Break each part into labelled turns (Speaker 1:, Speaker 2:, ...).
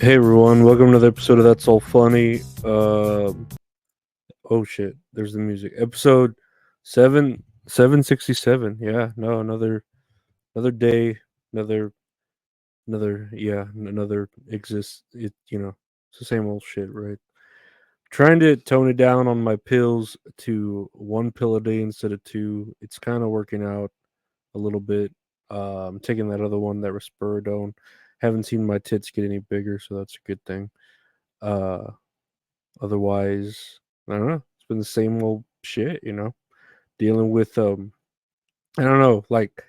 Speaker 1: Hey everyone, welcome to another episode of That's All Funny. Oh shit, there's the music. Episode 767. Yeah, no, another day, another another exists. It's the same old shit, right? Trying to tone it down on my pills to one pill a day instead of two. It's kind of working out a little bit. I'm taking that other one, that risperidone. Haven't seen my tits get any bigger, so that's a good thing. Uh Otherwise, I don't know. It's been the same old shit. Dealing with I don't know, like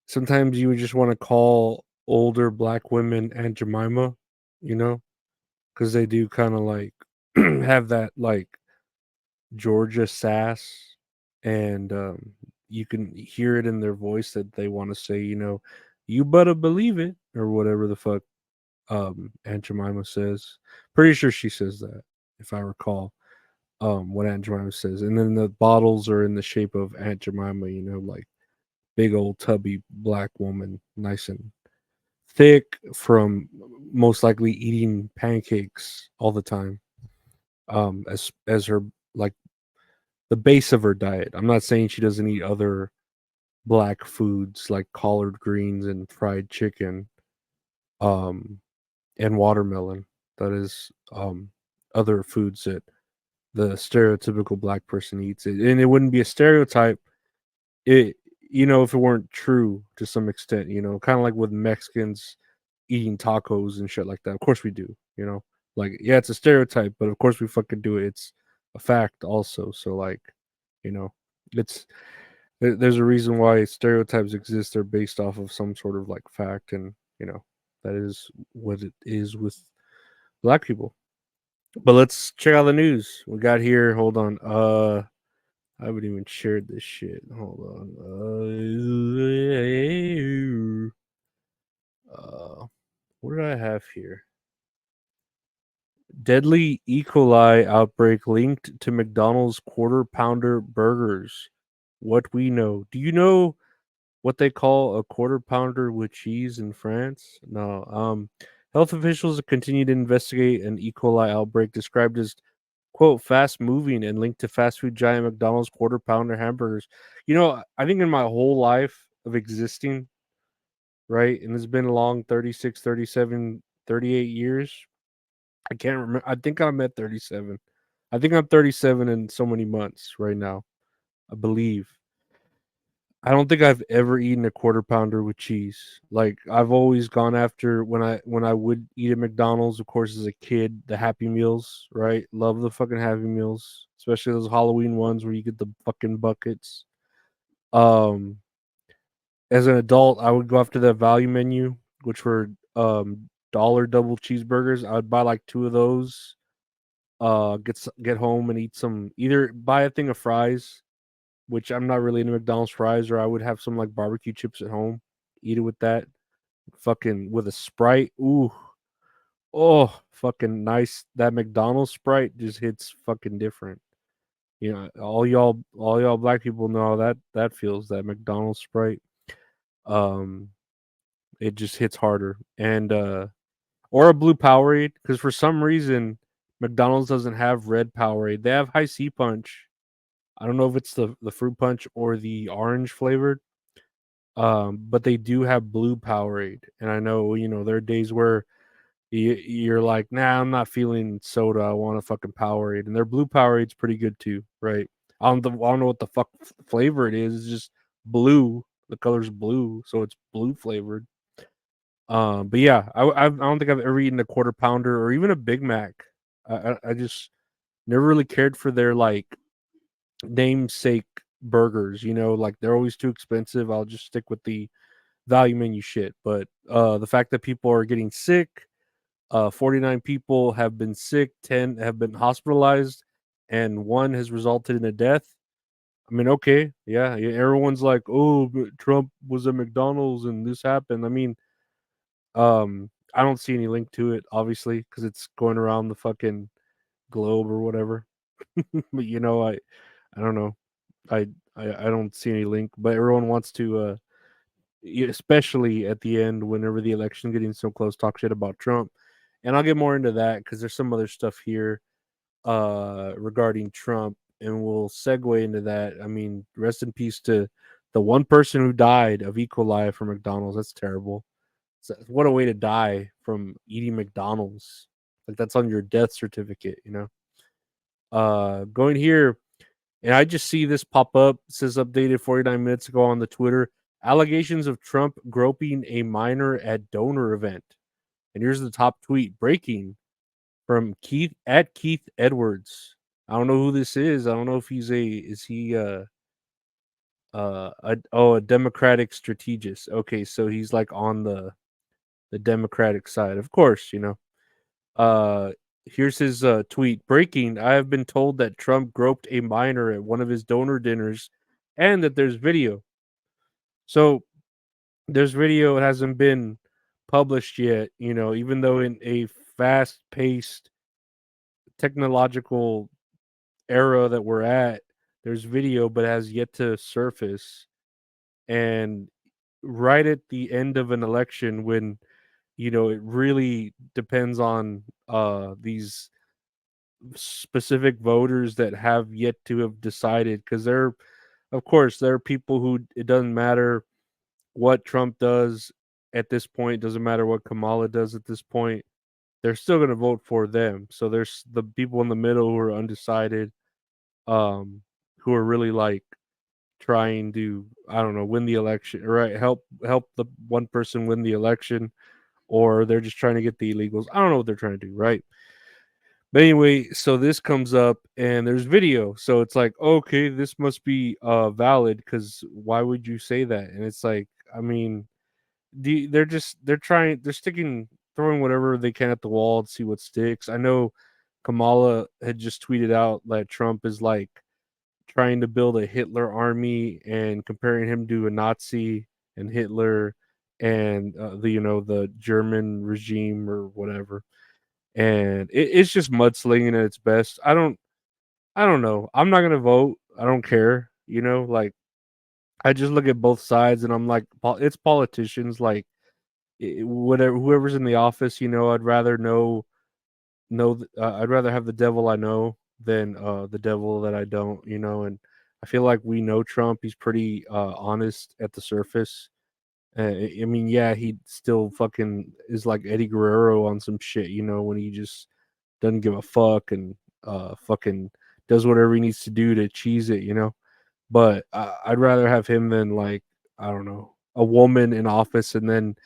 Speaker 1: sometimes you would just want to call older black women Aunt Jemima, you know, because they do kind of like have that like Georgia sass, and you can hear it in their voice that they want to say, you better believe it or whatever the fuck Aunt Jemima says. Pretty sure she says that, if I recall. What Aunt Jemima says. And then the bottles are in the shape of Aunt Jemima, like big old tubby black woman, nice and thick from most likely eating pancakes all the time. As her like the base of her diet. I'm not saying she doesn't eat other black foods like collard greens and fried chicken, um, and watermelon. That is other foods that the stereotypical black person eats it, and it wouldn't be a stereotype it if it weren't true to some extent, kind of like with Mexicans eating tacos and shit like that. Of course we do, like, yeah, it's a stereotype, but of course we fucking do it. It's a fact also. So like, you know it's there's a reason why stereotypes exist. They're based off of some sort of like fact, and that is what it is with black people. But let's check out the news we got here. Hold on. I haven't even shared this shit. Hold on. What did I have here? Deadly E. coli outbreak linked to McDonald's quarter pounder burgers. What we know. Do you know what they call a quarter pounder with cheese in France? No. Health officials continue to investigate an E. coli outbreak described as quote fast moving and linked to fast food giant McDonald's quarter pounder hamburgers. I think in my whole life of existing, right? And it's been a long 36, 37, 38 years. I can't remember. I think I'm at 37. I think I'm 37 in so many months right now. I believe. I don't think I've ever eaten a quarter pounder with cheese. Like I've always gone after when I would eat at McDonald's, of course, as a kid, the Happy Meals, right? Love the fucking Happy Meals, especially those Halloween ones where you get the fucking buckets. Um, as an adult, I would go after the value menu, which were dollar double cheeseburgers. I would buy like two of those. Get home and eat some. Either buy a thing of fries, which I'm not really into McDonald's fries, or I would have some like barbecue chips at home, eat it with that, fucking with a Sprite. Ooh, oh, fucking nice. That McDonald's Sprite just hits fucking different. All y'all black people know how that feels. That McDonald's Sprite, um, it just hits harder. And or a blue Powerade, because for some reason McDonald's doesn't have red Powerade. They have high C punch. I don't know if it's the fruit punch or the orange flavored. But they do have blue Powerade, and I know there are days where you're like, nah, I'm not feeling soda. I want a fucking Powerade, and their blue Powerade's pretty good too, right? I don't know what the fuck flavor it is. It's just blue. The color's blue, so it's blue flavored. But yeah, I don't think I've ever eaten a quarter pounder or even a Big Mac. I just never really cared for their like namesake burgers. Like they're always too expensive. I'll just stick with the value menu shit. But the fact that people are getting sick, 49 people have been sick, 10 have been hospitalized, and one has resulted in a death. I mean, okay, yeah, everyone's like, oh, but Trump was at McDonald's and this happened. I mean, I don't see any link to it, obviously, because it's going around the fucking globe or whatever. But I don't know. I don't see any link, but everyone wants to especially at the end, whenever the election getting so close, talk shit about Trump. and I'll get more into that because there's some other stuff here regarding Trump, and we'll segue into that. I mean, rest in peace to the one person who died of E. coli from McDonald's. That's terrible. What a way to die from eating McDonald's. Like that's on your death certificate, you know. Going here, and I just see this pop up. It says updated 49 minutes ago on the Twitter. Allegations of Trump groping a minor at donor event. And here's the top tweet breaking from Keith at Keith Edwards. I don't know who this is. I don't know if he's a Democratic strategist. Okay, so he's like on the Democratic side. Of course, you know. Uh Here's his tweet. Breaking, I have been told that Trump groped a minor at one of his donor dinners and that there's video. So there's video, it hasn't been published yet, you know, even though in a fast-paced technological era that we're at, there's video, but it has yet to surface. And right at the end of an election, when you know it really depends on these specific voters that have yet to have decided, because there, of course, there are people who it doesn't matter what Trump does at this point, doesn't matter what Kamala does at this point, they're still going to vote for them. So there's the people in the middle who are undecided, who are really like trying to, I don't know, win the election, right? Help the one person win the election, or they're just trying to get the illegals. I don't know what they're trying to do, right? But anyway, so this comes up and there's video. So it's like, okay, this must be valid, because why would you say that? And it's like, I mean, they're sticking, throwing whatever they can at the wall to see what sticks. I know Kamala had just tweeted out that Trump is like trying to build a Hitler army and comparing him to a Nazi and Hitler and the, you know, the German regime or whatever. And it's just mudslinging at its best. I don't know. I'm not gonna vote. I don't care. You know, like I just look at both sides and I'm like, it's politicians. Like whatever, whoever's in the office. You know, I'd rather I'd rather have the devil I know than the devil that I don't. You know, and I feel like we know Trump. He's pretty honest at the surface. I mean, yeah, he still fucking is like Eddie Guerrero on some shit. You know, when he just doesn't give a fuck and fucking does whatever he needs to do to cheese it, you know. But I'd rather have him than like, I don't know, a woman in office and then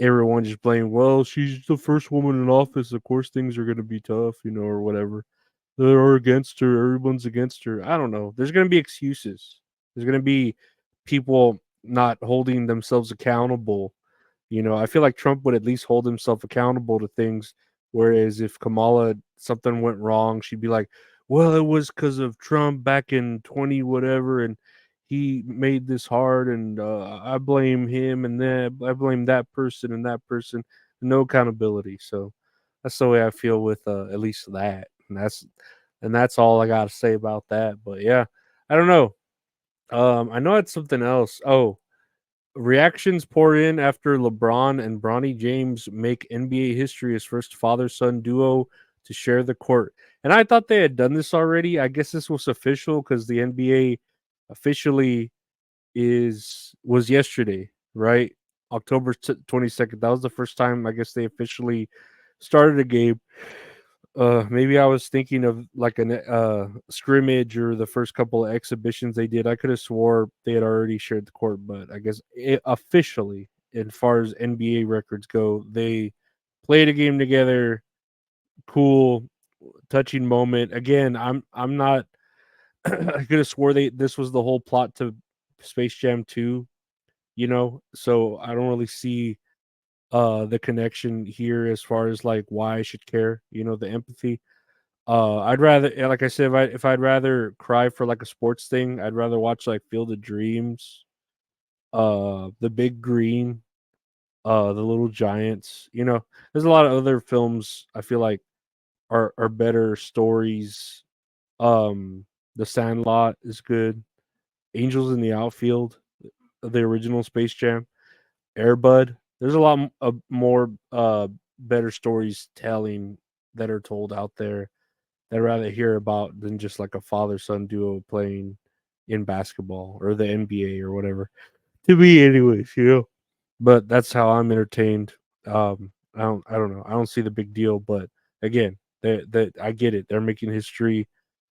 Speaker 1: everyone just blame, well, she's the first woman in office, of course things are gonna be tough, you know, or whatever. They're against her, everyone's against her. I don't know. There's gonna be excuses. There's gonna be people not holding themselves accountable. You know, I feel like Trump would at least hold himself accountable to things, whereas if Kamala something went wrong, she'd be like, "Well, it was because of Trump back in 20 whatever, and he made this hard, and I blame him, and then I blame that person and that person." No accountability. So that's the way I feel with at least that, and that's all I got to say about that. But yeah, I don't know. I know it's something else. Oh, reactions pour in after LeBron and Bronny James make NBA history as first father-son duo to share the court. And I thought they had done this already. I guess this was official because the NBA officially was yesterday, right? October 22nd. That was the first time I guess they officially started a game. Maybe I was thinking of like an scrimmage or the first couple of exhibitions they did. I could have swore they had already shared the court, but I guess officially, as far as NBA records go, they played a game together. Cool, touching moment. Again, I'm not. I could have swore this was the whole plot to Space Jam 2. You know, so I don't really see the connection here as far as like why I should care. You know, the empathy. I'd rather, like I said, if I'd rather cry for like a sports thing, I'd rather watch like Field of Dreams, The Big Green, The Little Giants. You know, there's a lot of other films I feel like are better stories. Um, The Sandlot is good. Angels in the Outfield, the original Space Jam. Airbud. There's a lot more better stories telling that are told out there that I'd rather hear about than just like a father son duo playing in basketball or the NBA or whatever. To me, anyways, you know. But that's how I'm entertained. I don't know. I don't see the big deal, but again, that I get it. They're making history.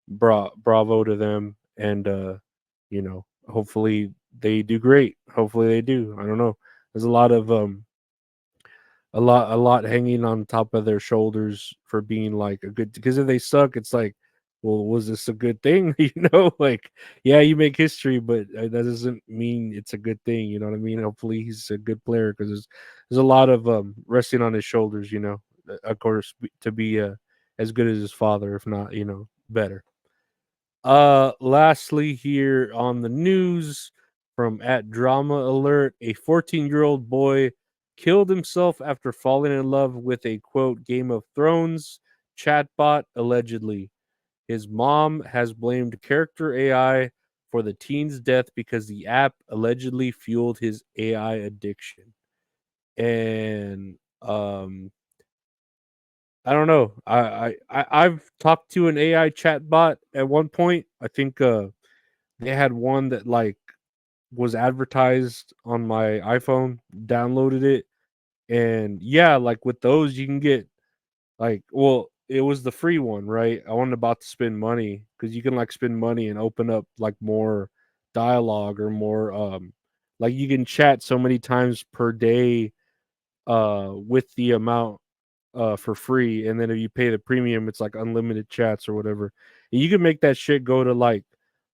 Speaker 1: Bravo to them, and you know, hopefully they do great. Hopefully they do. I don't know. There's a lot of a lot hanging on top of their shoulders for being like a good, because if they suck it's like, well, was this a good thing? You know, like, yeah, you make history, but that doesn't mean it's a good thing, you know what I mean? Hopefully he's a good player, because there's a lot of resting on his shoulders, you know, of course, to be as good as his father, if not, you know, better. Lastly, here on the news from at Drama Alert, a 14-year-old boy killed himself after falling in love with a quote Game of Thrones chatbot, allegedly. His mom has blamed character AI for the teen's death because the app allegedly fueled his AI addiction. And I don't know. I've talked to an AI chatbot at one point. I think they had one that like was advertised on my iPhone, downloaded it, and yeah, like with those you can get like, well, it was the free one, right? I wasn't about to spend money because you can like spend money and open up like more dialogue or more like you can chat so many times per day with the amount for free, and then if you pay the premium, it's like unlimited chats or whatever. And you can make that shit go to like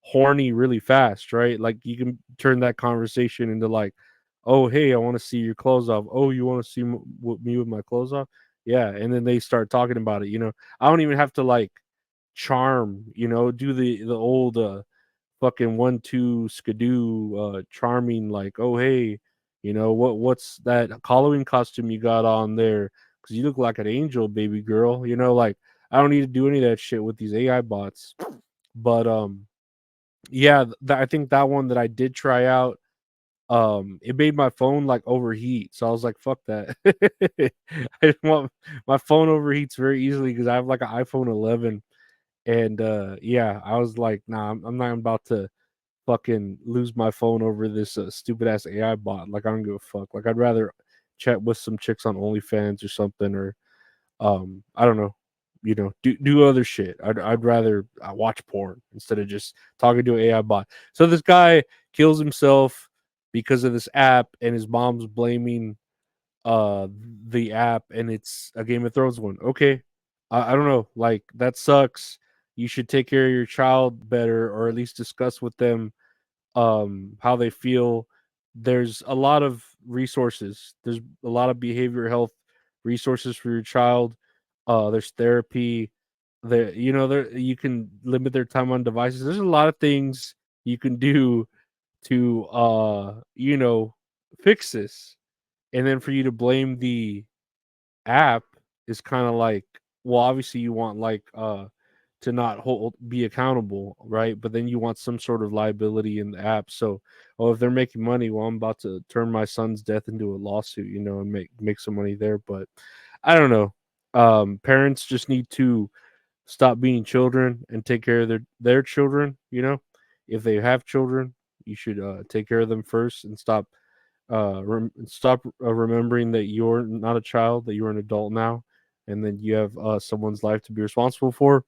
Speaker 1: horny really fast, right? Like you can turn that conversation into like, "Oh, hey, I want to see your clothes off. Oh, you want to see me with my clothes off?" Yeah, and then they start talking about it. You know, I don't even have to like charm. You know, do the old fucking 1 2 skidoo charming, like, oh hey, you know what's that Halloween costume you got on there, because you look like an angel, baby girl, you know, like I don't need to do any of that shit with these AI bots. But yeah, I think that one that I did try out, it made my phone like overheat, so I was like, fuck that. I didn't want my phone overheats very easily because I have like an iPhone 11, and yeah, I was like, nah, I'm not about to fucking lose my phone over this stupid ass AI bot. Like I don't give a fuck. Like I'd rather chat with some chicks on OnlyFans or something, or I don't know, you know, do other shit. I'd rather watch porn instead of just talking to an AI bot. So this guy kills himself because of this app, and his mom's blaming uh the app, and it's a Game of Thrones one. Okay, I don't know. Like that sucks. You should take care of your child better, or at least discuss with them how they feel. There's a lot of resources. There's a lot of behavioral health resources for your child. There's therapy. There, you know, there you can limit their time on devices. There's a lot of things you can do to you know, fix this. And then for you to blame the app is kind of like, well, obviously you want like to not hold be accountable, right? But then you want some sort of liability in the app. So, oh, if they're making money, well, I'm about to turn my son's death into a lawsuit, you know, and make some money there. But I don't know. Parents just need to stop being children and take care of their children. You know, if they have children, you should take care of them first and stop remembering that you're not a child, that you're an adult now, and then you have someone's life to be responsible for.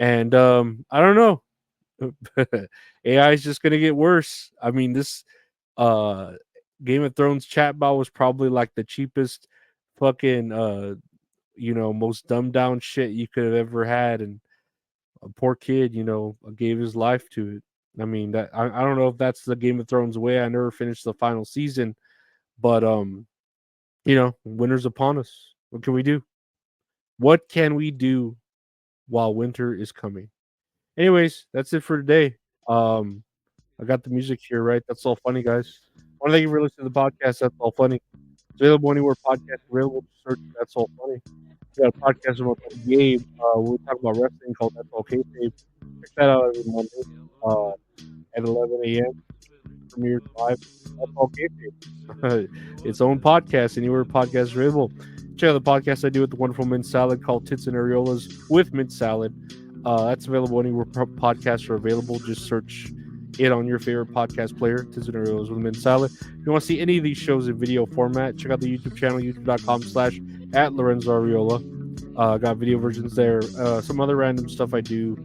Speaker 1: And I don't know. AI is just gonna get worse. I mean, this uh Game of Thrones chatbot was probably like the cheapest fucking you know, most dumbed down shit you could have ever had, and a poor kid, you know, gave his life to it. I mean, that I don't know if that's the Game of Thrones way. I never finished the final season, but you know, winter's upon us. What can we do? What can we do while winter is coming? Anyways, that's it for today. Um, I got the music here, right? That's all funny, guys. I want to thank you for listening to the podcast. That's all funny. It's available anywhere podcasts are available. Just search That's All Funny. We got a podcast with my buddy Gabe. We talk about wrestling called That's All Kayfabe. Check that out every Monday at 11 a.m. premieres live. That's all game its own podcast, anywhere podcasts are available. Check out the podcast I do with the wonderful mint salad called Tits and Areolas with mint salad. That's available anywhere podcasts are available. Just search it on your favorite podcast player, Tits and Areolas with mint salad. If you want to see any of these shows in video format, check out the YouTube channel, youtube.com/at Lorenzo Areola. Got video versions there. Some other random stuff I do,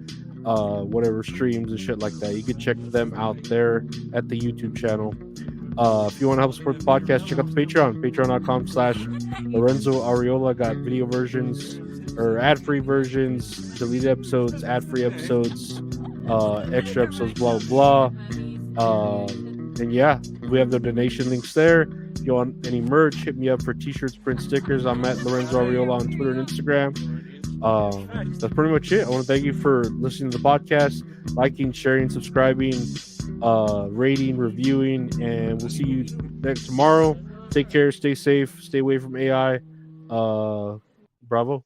Speaker 1: whatever streams and shit like that. You can check them out there at the YouTube channel. If you want to help support the podcast, check out the Patreon, patreon.com/Lorenzo Areola. Got video versions or ad-free versions, deleted episodes, ad-free episodes, extra episodes, blah, blah, blah. And yeah, we have the donation links there. If you want any merch, hit me up for t-shirts, print stickers. I'm at Lorenzo Areola on Twitter and Instagram. That's pretty much it. I want to thank you for listening to the podcast, liking, sharing, subscribing, rating, reviewing, and we'll see you next tomorrow. Take care, stay safe, stay away from AI. Bravo.